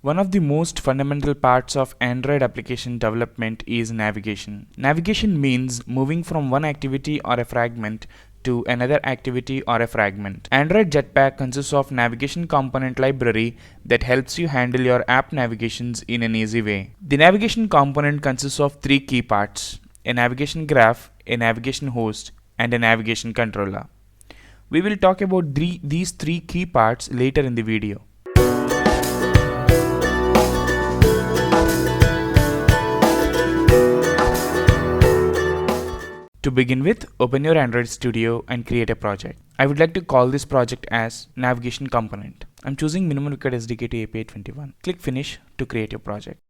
One of the most fundamental parts of Android application development is navigation. Navigation means moving from one activity or a fragment to another activity or a fragment. Android Jetpack consists of navigation component library that helps you handle your app navigations in an easy way. The navigation component consists of three key parts: a navigation graph, a navigation host, and a navigation controller. We will talk about these three key parts later in the video. To begin with, open your Android Studio and create a project. I would like to call this project as Navigation Component. I'm choosing Minimum Required SDK to API 21. Click Finish to create your project.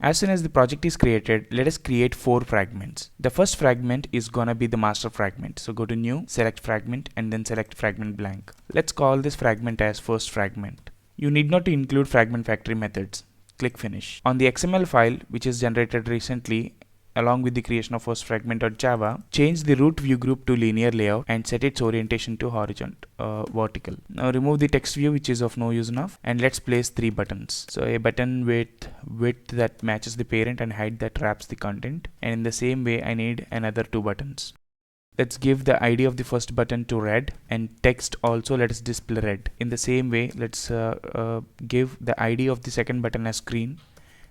As soon as the project is created, let us create 4 fragments. The first fragment is gonna be the master fragment. So go to New, select Fragment, and then select Fragment Blank. Let's call this fragment as First Fragment. You need not to include fragment factory methods. Click Finish. On the XML file, which is generated recently, along with the creation of first fragment.java, change the root view group to linear layout and set its orientation to vertical. Now remove the text view, which is of no use enough, and let's place 3 buttons. So a button with width that matches the parent and height that wraps the content, and in the same way I need another 2 buttons. Let's give the ID of the first button to red, and text also let's display red. In the same way, let's give the ID of the second button as green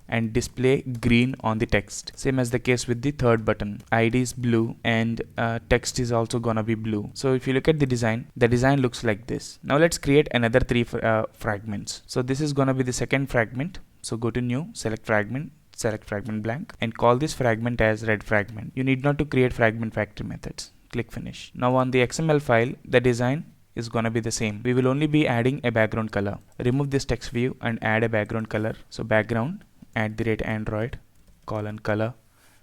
and display green on the text. Same as the case with the third button. ID is blue and text is also gonna be blue. So if you look at the design looks like this. Now let's create another 3 fragments. So this is gonna be the second fragment. So go to New, select Fragment Blank, and call this fragment as red fragment. You need not to create fragment factory methods. Click Finish. Now on the XML file, the design is gonna be the same. We will only be adding a background color. Remove this text view and add a background color. So background @Android color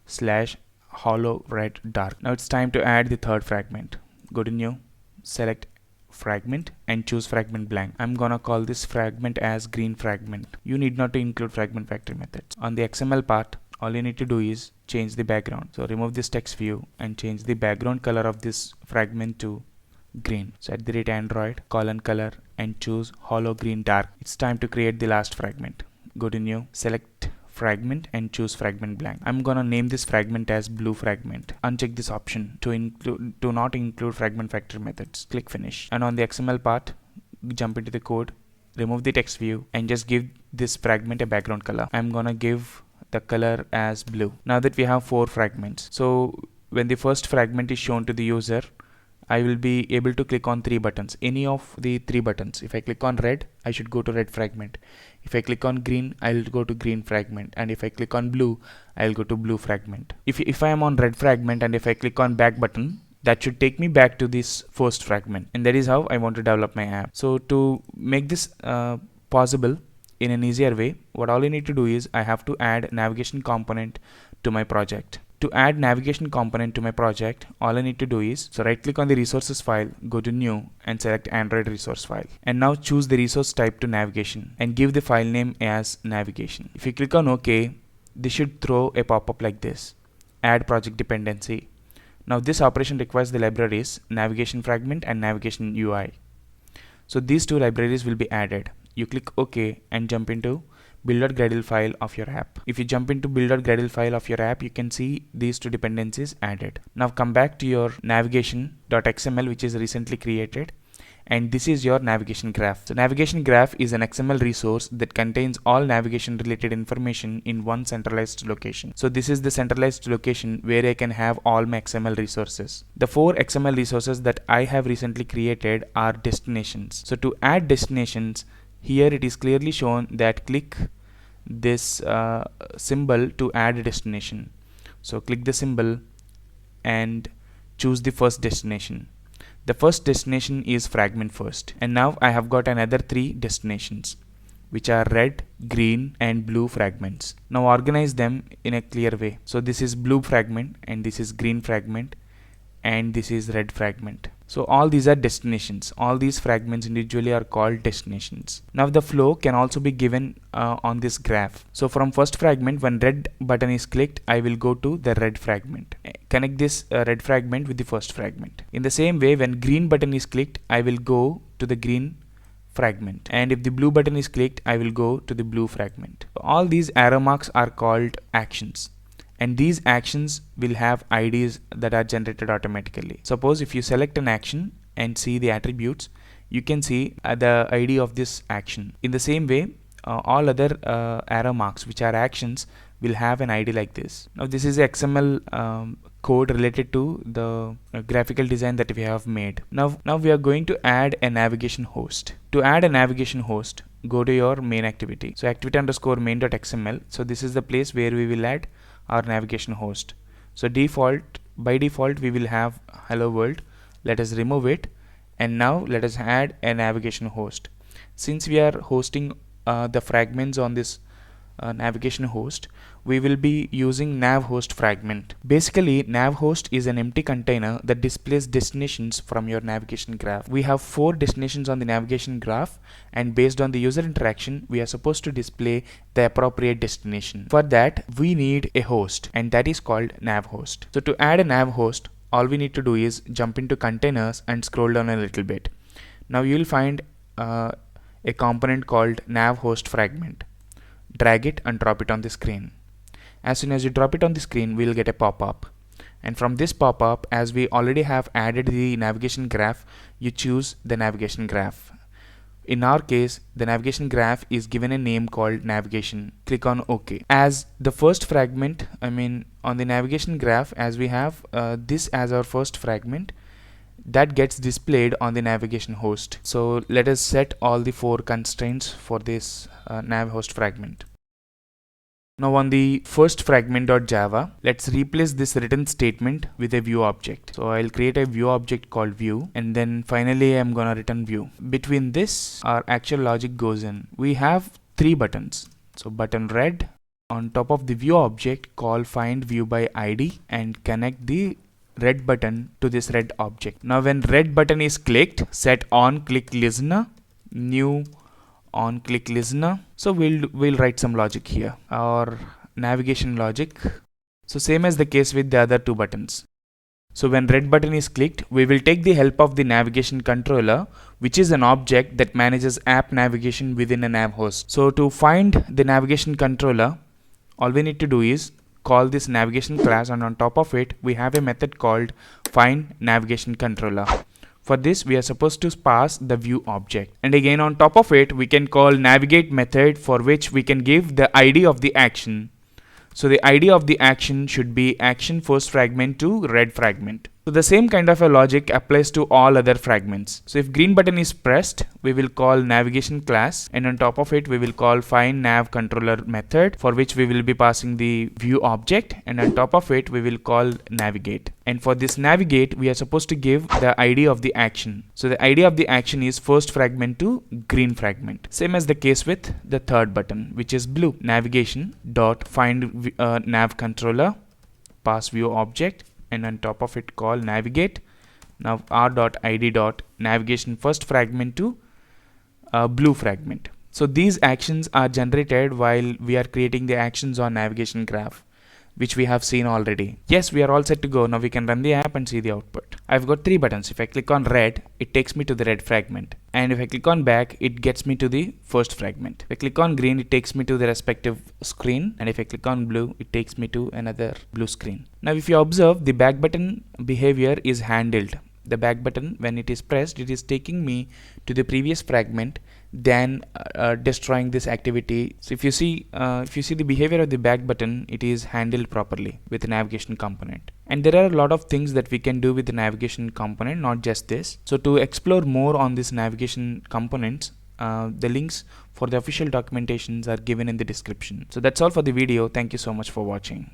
/ hollow red dark. Now it's time to add the third fragment. Go to New, select Fragment, and choose Fragment Blank. I'm gonna call this fragment as green fragment. You need not to include fragment factory methods. On the XML part, all you need to do is change the background. So remove this text view and change the background color of this fragment to green. So @Android color and choose hollow green dark. It's time to create the last fragment. Go to New, select Fragment, and choose Fragment Blank. I'm gonna name this fragment as blue fragment. Uncheck this option to not include fragment factory methods. Click Finish. And on the XML part, jump into the code, remove the text view, and just give this fragment a background color. I'm gonna give the color as blue. Now that we have 4 fragments, so when the first fragment is shown to the user, I will be able to click on 3 buttons, any of the 3 buttons. If I click on red, I should go to red fragment. If I click on green, I'll go to green fragment. And if I click on blue, I'll go to blue fragment. If I am on red fragment and if I click on back button, that should take me back to this first fragment. And that is how I want to develop my app. So to make this possible in an easier way, what all you need to do is I have to add navigation component to my project. To add navigation component to my project, all I need to do is, so right click on the resources file, go to New, and select Android resource file. And now choose the resource type to navigation and give the file name as navigation. If you click on OK, this should throw a pop-up like this: add project dependency. Now this operation requires the libraries navigation fragment and navigation UI. So these 2 libraries will be added. You click OK and jump into build.gradle file of your app. If you jump into build.gradle file of your app, you can see these 2 dependencies added. Now come back to your navigation.xml, which is recently created, and this is your navigation graph. So navigation graph is an XML resource that contains all navigation related information in one centralized location. So this is the centralized location where I can have all my XML resources. The 4 XML resources that I have recently created are destinations. So to add destinations, here it is clearly shown that click this symbol to add a destination. So click the symbol and choose the first destination. The first destination is fragment first. And now I have got another 3 destinations, which are red, green, and blue fragments. Now organize them in a clear way. So this is blue fragment, and this is green fragment, and this is red fragment. So all these are destinations. All these fragments individually are called destinations. Now the flow can also be given on this graph. So from first fragment, when red button is clicked, I will go to the red fragment. Connect this red fragment with the first fragment. In the same way, when green button is clicked, I will go to the green fragment, and if the blue button is clicked, I will go to the blue fragment. All these arrow marks are called actions, and these actions will have IDs that are generated automatically. Suppose if you select an action and see the attributes, you can see the ID of this action. In the same way, all other arrow marks which are actions will have an ID like this. Now this is XML code related to the graphical design that we have made. Now we are going to add a navigation host. To add a navigation host, go to your main activity. So activity underscore main.xml. So this is the place where we will add our navigation host. So by default we will have hello world. Let us remove it, and now let us add a navigation host. Since we are hosting the fragments on this navigation host, we will be using nav host fragment. Basically, nav host is an empty container that displays destinations from your navigation graph. We have 4 destinations on the navigation graph, and based on the user interaction, we are supposed to display the appropriate destination. For that, we need a host, and that is called nav host. So to add a nav host, all we need to do is jump into containers and scroll down a little bit. Now you will find a component called nav host fragment. Drag it and drop it on the screen. As soon as you drop it on the screen, we will get a pop-up, and from this pop-up, as we already have added the navigation graph, you choose the navigation graph. In our case, the navigation graph is given a name called navigation. Click on OK. As the first fragment, on the navigation graph, as we have this as our first fragment, that gets displayed on the navigation host. So let us set all the 4 constraints for this nav host fragment. Now on the first fragment.java, let's replace this return statement with a view object. So I'll create a view object called view, and then finally I'm gonna return view. Between this, our actual logic goes in. We have 3 buttons. So button red, on top of the view object, call find view by ID and connect the red button to this red object. Now when red button is clicked, set on click listener, new on click listener. So we'll write some logic here, our navigation logic. So same as the case with the other 2 buttons. So when red button is clicked, we will take the help of the navigation controller, which is an object that manages app navigation within a nav host. So to find the navigation controller, all we need to do is call this navigation class, and on top of it we have a method called find navigation controller. For this, we are supposed to pass the view object, and again on top of it we can call navigate method, for which we can give the ID of the action. So the ID of the action should be action first fragment to red fragment. So the same kind of a logic applies to all other fragments. So if green button is pressed, we will call navigation class, and on top of it we will call find nav controller method, for which we will be passing the view object, and on top of it we will call navigate. And for this navigate, we are supposed to give the ID of the action. So the ID of the action is first fragment to green fragment. Same as the case with the third button, which is blue. Navigation dot find nav controller, pass view object, and on top of it call navigate. Now r.id navigation first fragment to blue fragment. So these actions are generated while we are creating the actions on navigation graph, which we have seen already. Yes, we are all set to go. Now we can run the app and see the output. I've got 3 buttons. If I click on red, it takes me to the red fragment, and if I click on back, it gets me to the first fragment. If I click on green, it takes me to the respective screen, and if I click on blue, it takes me to another blue screen. Now if you observe, the back button behavior is handled. The back button, when it is pressed, it is taking me to the previous fragment, then destroying this activity. So if you see the behavior of the back button, it is handled properly with the navigation component. And there are a lot of things that we can do with the navigation component, not just this. So to explore more on this navigation components, the links for the official documentations are given in the description. So that's all for the video. Thank you so much for watching.